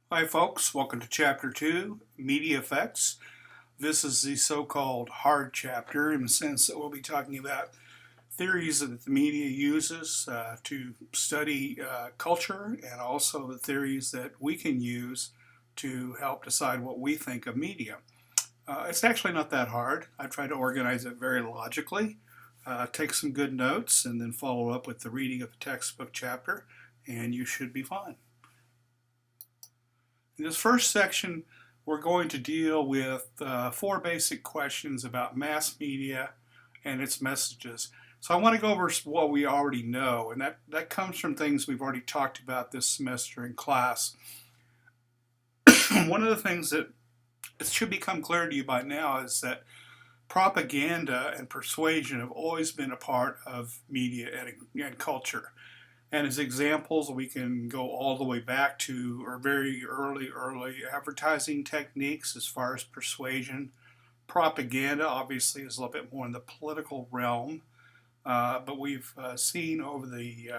Hi, folks. Welcome to Chapter 2 Media Effects. This is the so called hard chapter in the sense that we'll be talking about theories that the media uses to study culture and also the theories that we can use to help decide what we think of media. It's actually not that hard. I try to organize it very logically, take some good notes, and then follow up with the reading of the textbook chapter, and you should be fine. In this first section, we're going to deal with four basic questions about mass media and its messages. So I want to go over what we already know, and that comes from things we've already talked about this semester in class. One of the things that it should become clear to you by now is that propaganda and persuasion have always been a part of media and culture. And as examples, we can go all the way back to our very early advertising techniques as far as persuasion. Propaganda obviously is a little bit more in the political realm, but we've seen over the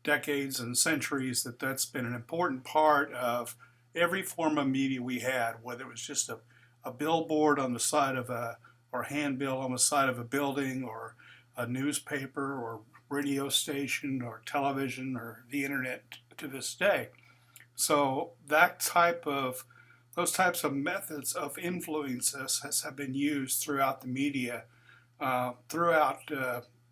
decades and centuries that that's been an important part of every form of media we had, whether it was just a billboard on the side of or handbill on the side of a building, or a newspaper, or radio station, or television, or the internet to this day. So those types of methods of influences have been used throughout the media, throughout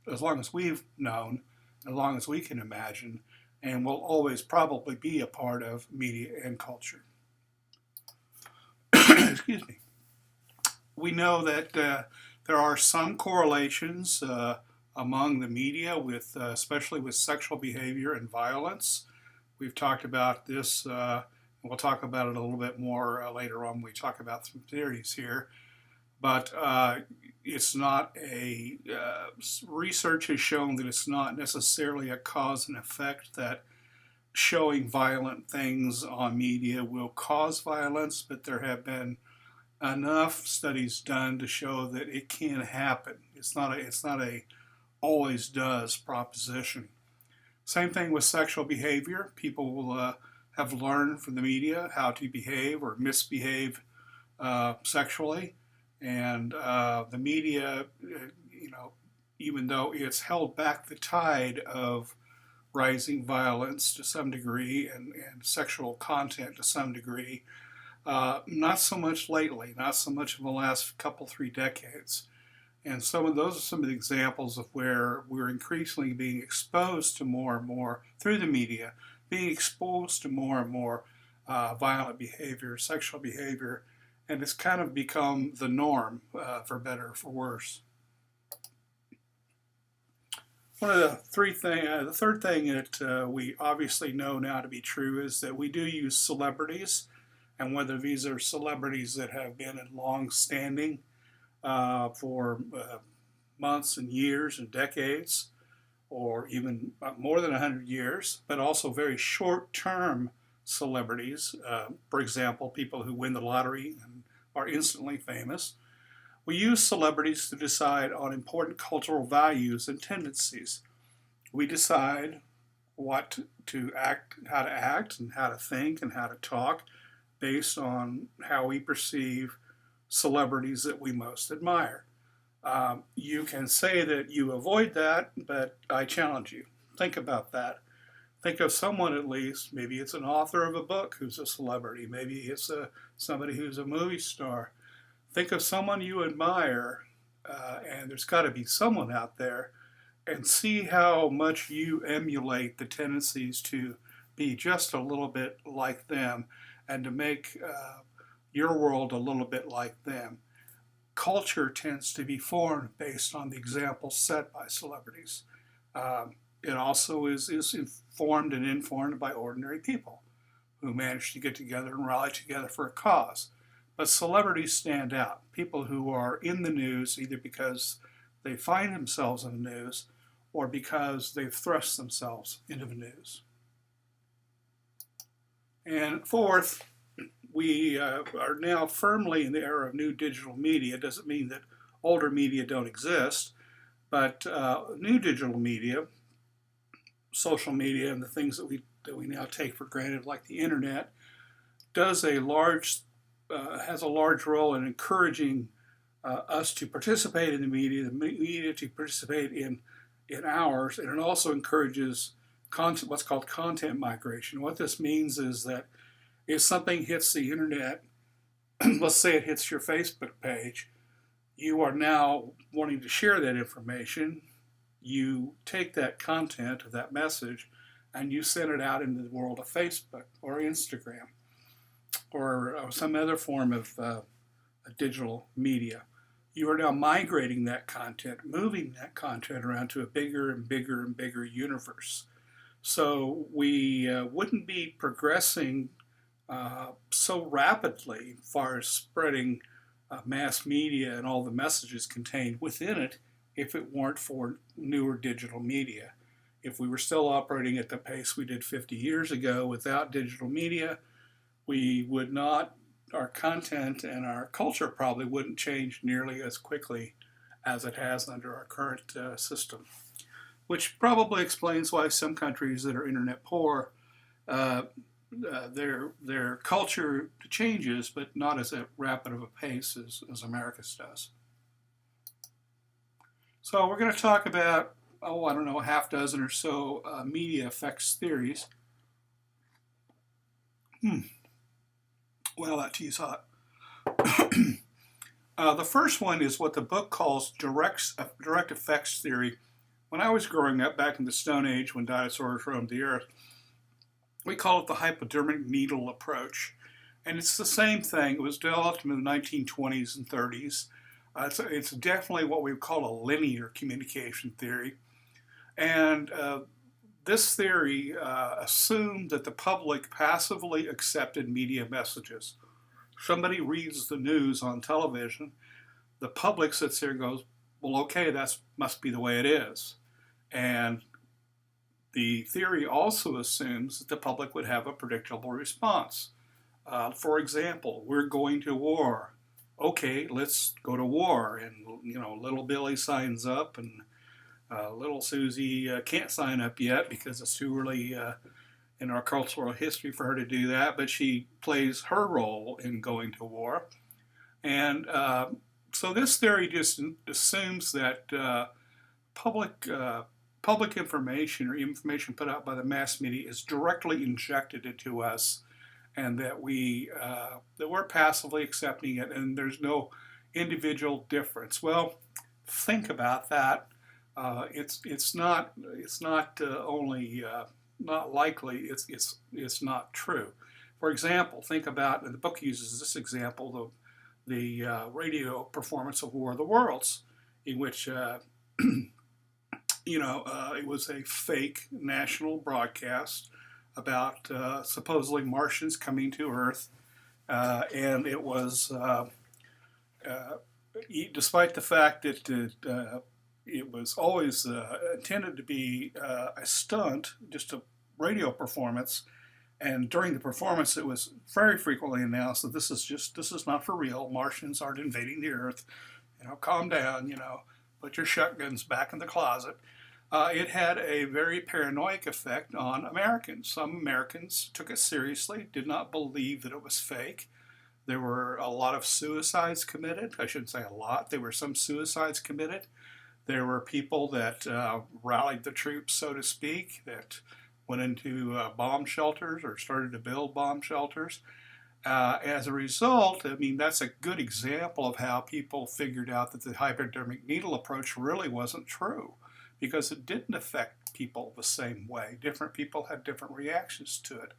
as long as we've known, as long as we can imagine, and will always probably be a part of media and culture. Excuse me. We know that there are some correlations among the media, with especially with sexual behavior and violence. We've talked about this, and we'll talk about it a little bit more later on when we talk about some theories here. But it's not research has shown that it's not necessarily a cause and effect, that showing violent things on media will cause violence, but there have been enough studies done to show that it can happen. It's not a always does proposition. Same thing with sexual behavior. People will have learned from the media how to behave or misbehave sexually, and the media, even though it's held back the tide of rising violence to some degree, and sexual content to some degree, not so much lately, not so much in the last couple, 3 decades. And those are some of the examples of where we're increasingly being exposed to more and more through the media, being exposed to more and more violent behavior, sexual behavior, and it's kind of become the norm, for better or for worse. One of the third thing that we obviously know now to be true is that we do use celebrities, and whether these are celebrities that have been in long standing for months and years and decades, or even more than 100 years, but also very short-term celebrities. For example, people who win the lottery and are instantly famous. We use celebrities to decide on important cultural values and tendencies. We decide what to act, how to act, and how to think, and how to talk based on how we perceive celebrities that we most admire. You can say that you avoid that, but I challenge you. Think about that. Think of someone, at least. Maybe it's an author of a book who's a celebrity. Maybe it's somebody who's a movie star. Think of someone you admire, and there's got to be someone out there, and see how much you emulate the tendencies to be just a little bit like them, and to make your world a little bit like them. Culture tends to be formed based on the examples set by celebrities. It also is informed and informed by ordinary people who manage to get together and rally together for a cause. But celebrities stand out. People who are in the news either because they find themselves in the news or because they've thrust themselves into the news. And fourth, we are now firmly in the era of new digital media. It doesn't mean that older media don't exist, but new digital media, social media, and the things that we now take for granted, like the internet, does a large has a large role in encouraging us to participate in the media to participate in ours, and it also encourages what's called content migration. What this means is that if something hits the internet, let's say it hits your Facebook page, you are now wanting to share that information. You take that content of that message and you send it out into the world of Facebook or Instagram or some other form of digital media. You are now migrating that content, moving that content around to a bigger and bigger and bigger universe. So we wouldn't be progressing so rapidly as far as spreading mass media and all the messages contained within it if it weren't for newer digital media. If we were still operating at the pace we did 50 years ago without digital media, we would not, our content and our culture probably wouldn't change nearly as quickly as it has under our current system, which probably explains why some countries that are internet poor, their culture changes, but not as rapid of a pace as America's does. So we're going to talk about, I don't know, a half dozen or so media effects theories. Well, that tea's hot. The first one is what the book calls direct effects theory. When I was growing up back in the Stone Age when dinosaurs roamed the earth, we call it the hypodermic needle approach. And it's the same thing. It was developed in the 1920s and 30s. It's definitely what we call a linear communication theory. And this theory assumed that the public passively accepted media messages. Somebody reads the news on television, the public sits there and goes, well, okay, that must be the way it is. And the theory also assumes that the public would have a predictable response. For example, we're going to war. Okay, let's go to war. And, little Billy signs up and little Susie can't sign up yet because it's too early in our cultural history for her to do that, but she plays her role in going to war. And so this theory just assumes that public information or information put out by the mass media is directly injected into us, and that we're passively accepting it, and there's no individual difference. Well, think about that. It's not only not likely. It's not true. For example, think about, and the book uses this example, the radio performance of War of the Worlds, in which it was a fake national broadcast about supposedly Martians coming to Earth, and it was, despite the fact that it was always intended to be a stunt, just a radio performance, and during the performance it was very frequently announced that this is not for real. Martians aren't invading the Earth. Calm down. Put your shotguns back in the closet. It had a very paranoid effect on Americans. Some Americans took it seriously, did not believe that it was fake. There were a lot of suicides committed. I shouldn't say a lot. There were some suicides committed. There were people that rallied the troops, so to speak, that went into bomb shelters or started to build bomb shelters. As a result, that's a good example of how people figured out that the hypodermic needle approach really wasn't true, because it didn't affect people the same way. Different people had different reactions to it.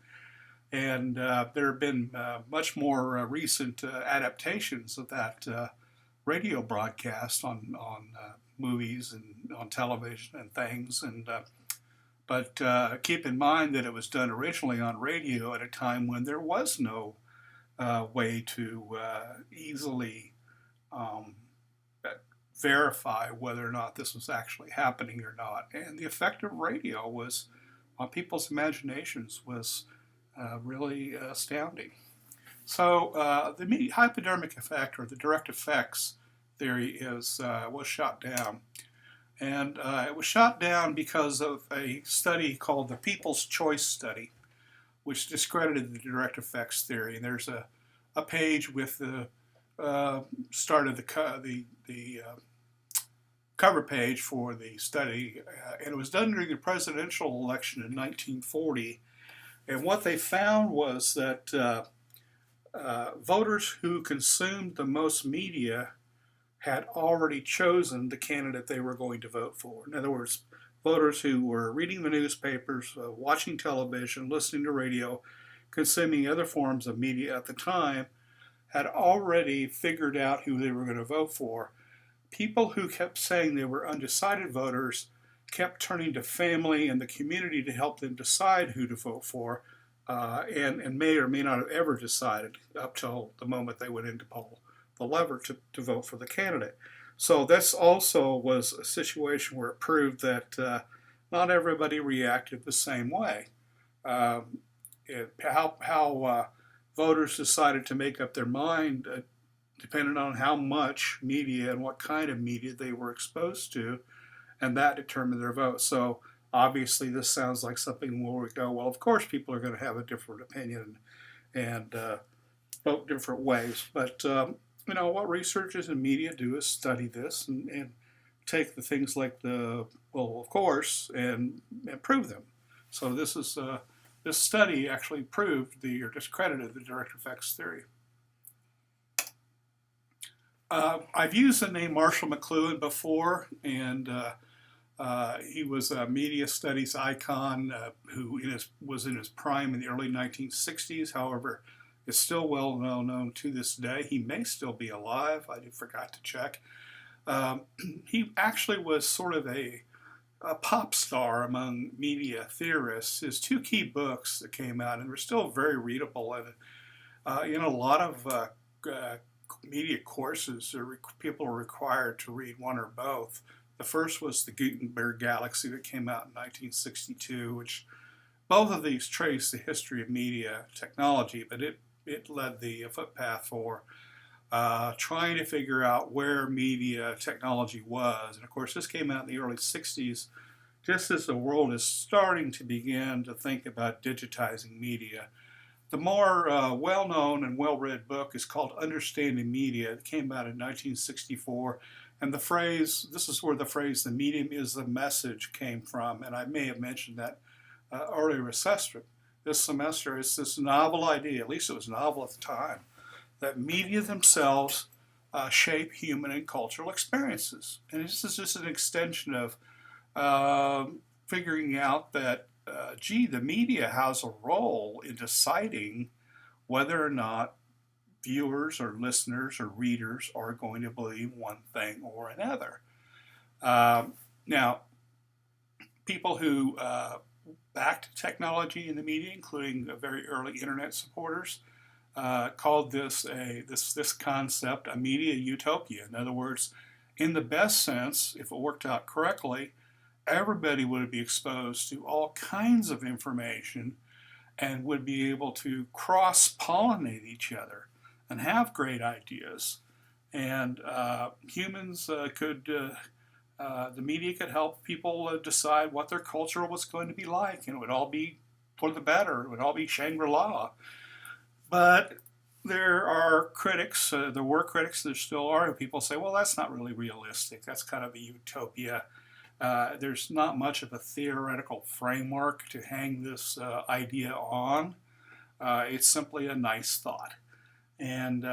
And there have been much more recent adaptations of that radio broadcast on movies and on television and things. But keep in mind that it was done originally on radio at a time when there was no way to easily verify whether or not this was actually happening or not. And the effect of radio was on people's imaginations was really astounding. So the hypodermic effect, or the direct effects theory, was shot down. And it was shot down because of a study called the People's Choice Study. which discredited the direct effects theory. And there's a page with the start of the cover page for the study, and it was done during the presidential election in 1940. And what they found was that voters who consumed the most media had already chosen the candidate they were going to vote for. In other words, voters who were reading the newspapers, watching television, listening to radio, consuming other forms of media at the time, had already figured out who they were going to vote for. People who kept saying they were undecided voters kept turning to family and the community to help them decide who to vote for, and may or may not have ever decided up till the moment they went in to pull the lever to vote for the candidate. So this also was a situation where it proved that not everybody reacted the same way. How voters decided to make up their mind depended on how much media and what kind of media they were exposed to, and that determined their vote. So obviously this sounds like something where we go, well, of course people are going to have a different opinion and vote different ways. But what researchers and media do is study this and take the things like of course, and prove them. So this study actually proved or discredited the direct effects theory. I've used the name Marshall McLuhan before, and he was a media studies icon who was in his prime in the early 1960s. However, is still well known to this day. He may still be alive. I forgot to check. He actually was sort of a pop star among media theorists. His two key books that came out, and were still very readable, and in a lot of media courses, people are required to read one or both. The first was the Gutenberg Galaxy that came out in 1962, which both of these trace the history of media technology, but it led the footpath for trying to figure out where media technology was. And of course, this came out in the early 60s, just as the world is starting to begin to think about digitizing media. The more well-known and well-read book is called Understanding Media. It came out in 1964. And this is where the phrase, the medium is the message, came from. And I may have mentioned that earlier this semester. It's this novel idea, at least it was novel at the time, that media themselves shape human and cultural experiences. And this is just an extension of figuring out that the media has a role in deciding whether or not viewers or listeners or readers are going to believe one thing or another. Now, people who backed technology in the media, including very early internet supporters, called this concept a media utopia. In other words, in the best sense, if it worked out correctly, everybody would be exposed to all kinds of information and would be able to cross-pollinate each other and have great ideas. And humans the media could help people decide what their culture was going to be like, and it would all be for the better. It would all be Shangri-La. But there are critics, there were critics, there still are, who people say, well, that's not really realistic. That's kind of a utopia. There's not much of a theoretical framework to hang this idea on. It's simply a nice thought. And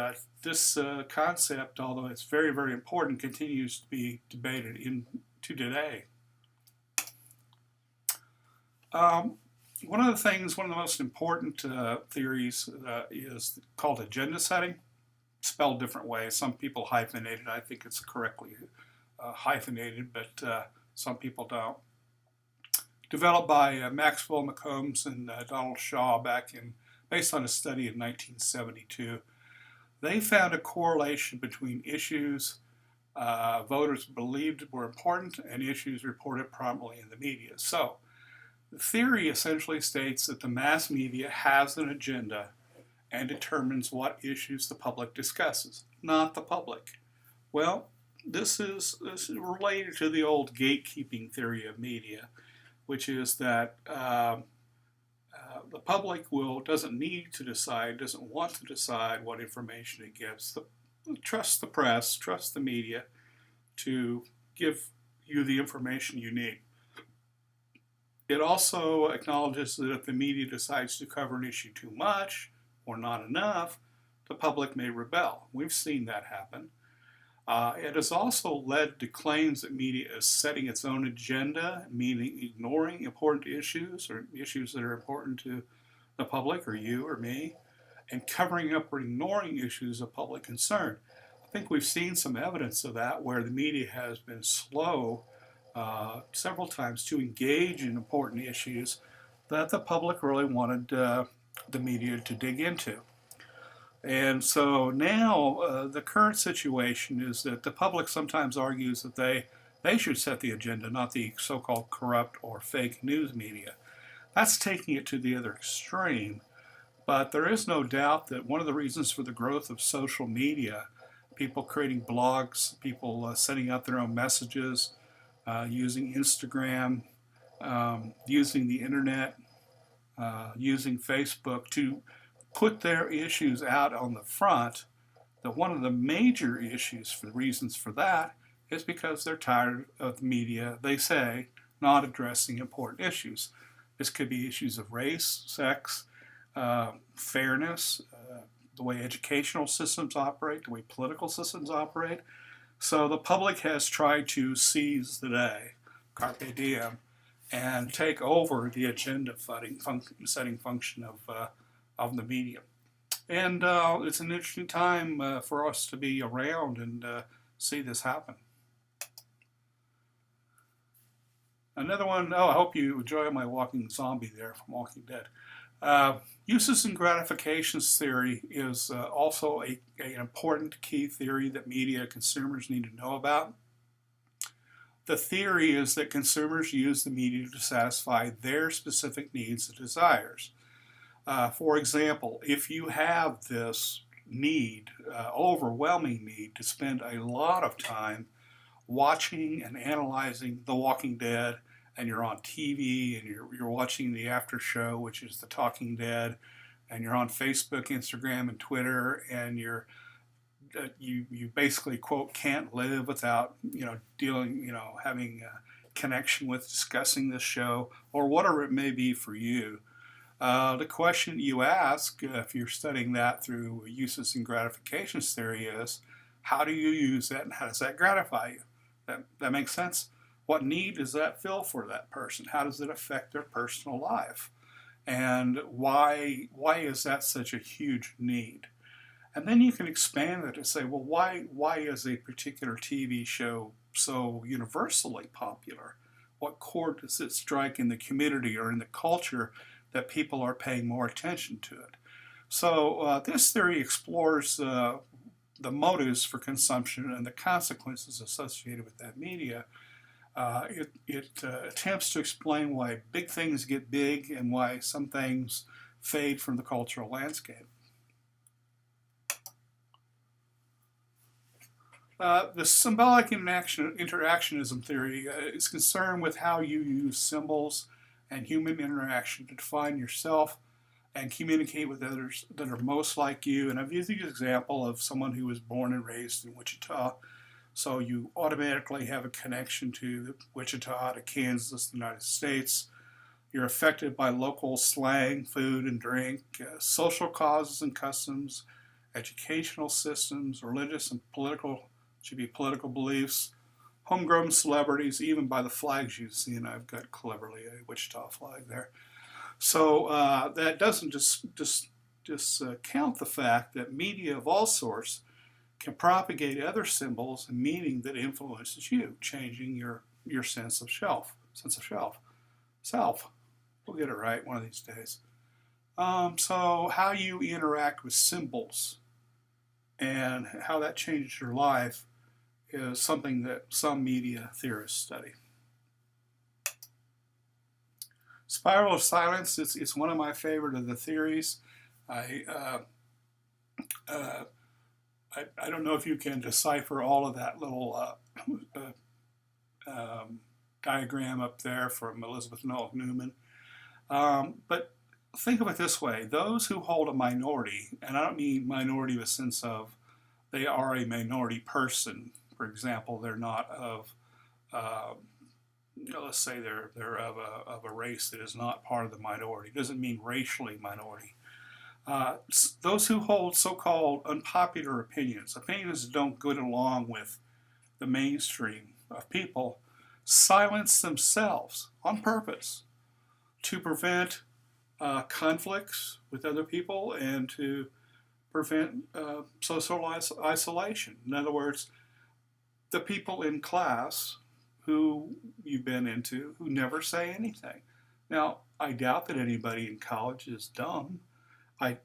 this concept, although it's very, very important, continues to be debated to today. One of the most important theories is called agenda setting, spelled different ways. Some people hyphenate it. I think it's correctly hyphenated, but some people don't. Developed by Maxwell McCombs and Donald Shaw based on a study in 1972. They found a correlation between issues voters believed were important and issues reported prominently in the media. So, the theory essentially states that the mass media has an agenda and determines what issues the public discusses, not the public. Well, this is related to the old gatekeeping theory of media, which is that the public doesn't need to decide, doesn't want to decide what information it gives. Trust the press, trust the media to give you the information you need. It also acknowledges that if the media decides to cover an issue too much or not enough, the public may rebel. We've seen that happen. It has also led to claims that media is setting its own agenda, meaning ignoring important issues or issues that are important to the public or you or me, and covering up or ignoring issues of public concern. I think we've seen some evidence of that where the media has been slow several times to engage in important issues that the public really wanted the media to dig into. And so now the current situation is that the public sometimes argues that they should set the agenda, not the so-called corrupt or fake news media. That's taking it to the other extreme. But there is no doubt that one of the reasons for the growth of social media, people creating blogs, people sending out their own messages, using Instagram, using the internet, using Facebook to put their issues out on the front, that one of the major issues for the reasons for that is because they're tired of the media, they say, not addressing important issues. This could be issues of race, sex, fairness, the way educational systems operate, the way political systems operate. So the public has tried to seize the day, carpe diem, and take over the agenda setting function of the media. And it's an interesting time for us to be around and see this happen. Another one, I hope you enjoy my walking zombie there from Walking Dead. Uses and gratifications theory is also an important key theory that media consumers need to know about. The theory is that consumers use the media to satisfy their specific needs and desires. For example, if you have this need, overwhelming need to spend a lot of time watching and analyzing The Walking Dead, and you're on TV and you're watching the after show, which is The Talking Dead, and you're on Facebook, Instagram, and Twitter, and you basically, quote, can't live without having a connection with discussing this show or whatever it may be for you. The question you ask, if you're studying that through uses and gratifications theory, is how do you use that and how does that gratify you? That makes sense? What need does that fill for that person? How does it affect their personal life? And why is that such a huge need? And then you can expand it to say, well, why is a particular TV show so universally popular? What chord does it strike in the community or in the culture that people are paying more attention to it? So this theory explores the motives for consumption and the consequences associated with that media. It attempts to explain why big things get big and why some things fade from the cultural landscape. The symbolic interactionism theory is concerned with how you use symbols and human interaction to define yourself and communicate with others that are most like you. And I've used the example of someone who was born and raised in Wichita. So you automatically have a connection to Wichita, to Kansas, the United States. You're affected by local slang, food and drink, social causes and customs, educational systems, religious and political beliefs, homegrown celebrities, even by the flags you see, and I've got cleverly a Wichita flag there. So that doesn't just count the fact that media of all sorts can propagate other symbols and meaning that influences you, changing your sense of self. We'll get it right one of these days. So how you interact with symbols and how that changes your life is something that some media theorists study. Spiral of silence, it's one of my favorite of the theories. I don't know if you can decipher all of that little diagram up there from Elizabeth Noel Newman. But think of it this way: those who hold a minority, and I don't mean minority in the sense of they are a minority person. For example, they're not of, uh, let's say they're of a race that is not part of the minority. It doesn't mean racially minority. Those who hold so-called unpopular opinions, opinions that don't get along with the mainstream of people, silence themselves on purpose to prevent conflicts with other people and to prevent social isolation. In other words, the people in class who you've been into who never say anything. Now, I doubt that anybody in college is dumb. I,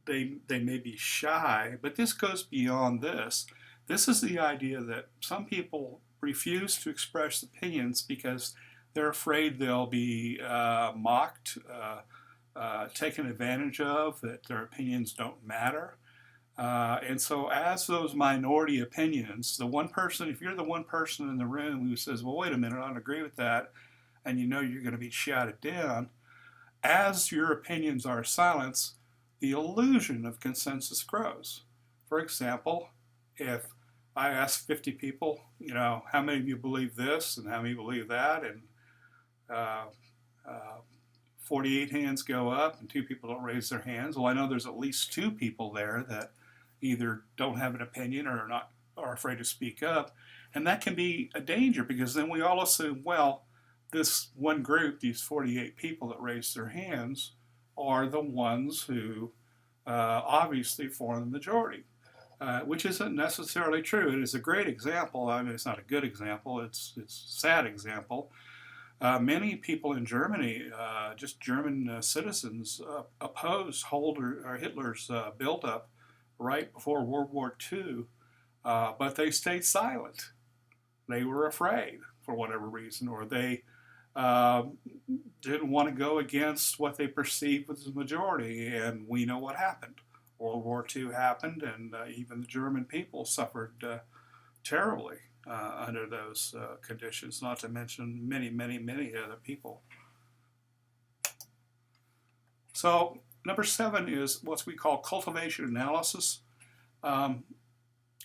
they may be shy, but this goes beyond this. This is the idea that some people refuse to express opinions because they're afraid they'll be mocked, taken advantage of, that their opinions don't matter. And so, as those minority opinions, the one person, if you're the one person in the room who says, well, wait a minute, I don't agree with that, and you know you're going to be shouted down, as your opinions are silenced, the illusion of consensus grows. For example, if I ask 50 people, how many of you believe this and how many believe that, and uh, uh, 48 hands go up and 2 people don't raise their hands. Well, I know there's at least 2 people there that either don't have an opinion or are afraid to speak up. And that can be a danger because then we all assume, well, this one group, these 48 people that raised their hands, are the ones who obviously form the majority, which isn't necessarily true. It is a great example. I mean, it's not a good example. It's a sad example. Many people in Germany, just German citizens, opposed Hitler's buildup right before World War II, but they stayed silent. They were afraid for whatever reason, or they didn't want to go against what they perceived was the majority, and we know what happened. World War II happened, and even the German people suffered terribly under those conditions, not to mention many, many, many other people. So number 7 is what we call cultivation analysis.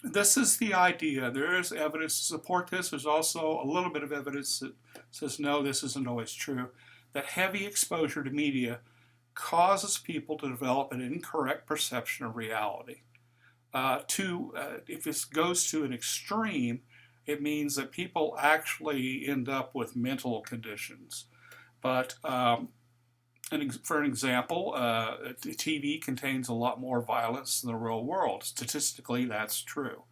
This is the idea. There is evidence to support this. There's also a little bit of evidence that says, no, this isn't always true, that heavy exposure to media causes people to develop an incorrect perception of reality. If this goes to an extreme, it means that people actually end up with mental conditions. But for an example, TV contains a lot more violence than the real world. Statistically, that's true.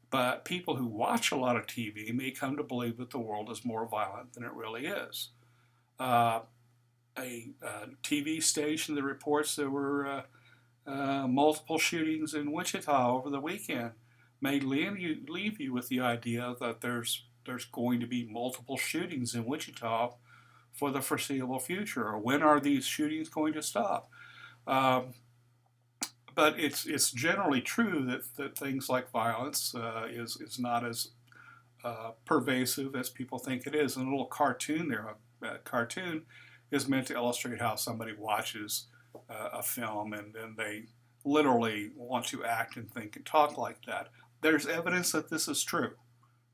But people who watch a lot of TV may come to believe that the world is more violent than it really is. A TV station that reports there were multiple shootings in Wichita over the weekend may leave you with the idea that there's going to be multiple shootings in Wichita for the foreseeable future, or when are these shootings going to stop? But it's generally true that things like violence is not as pervasive as people think it is. And a little cartoon there, a cartoon is meant to illustrate how somebody watches a film and they literally want to act and think and talk like that. There's evidence that this is true.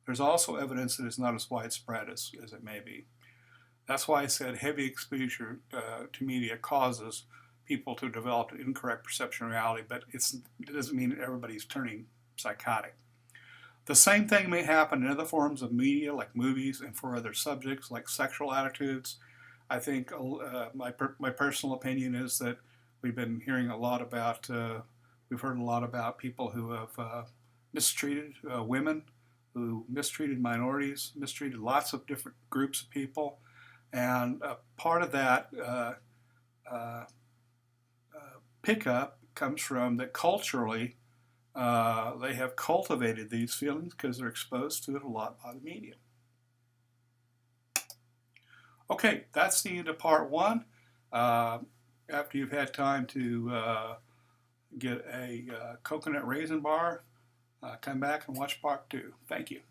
There's also evidence that it's not as widespread as it may be. That's why I said heavy exposure to media causes people to develop an incorrect perception of reality, but it doesn't mean that everybody's turning psychotic. The same thing may happen in other forms of media, like movies, and for other subjects, like sexual attitudes. I think my personal opinion is that we've been hearing a lot about, we've heard a lot about people who have mistreated women, who mistreated minorities, mistreated lots of different groups of people. And part of that pickup comes from that culturally they have cultivated these feelings because they're exposed to it a lot by the media. Okay, that's the end of part 1. After you've had time to get a coconut raisin bar, come back and watch part 2. Thank you.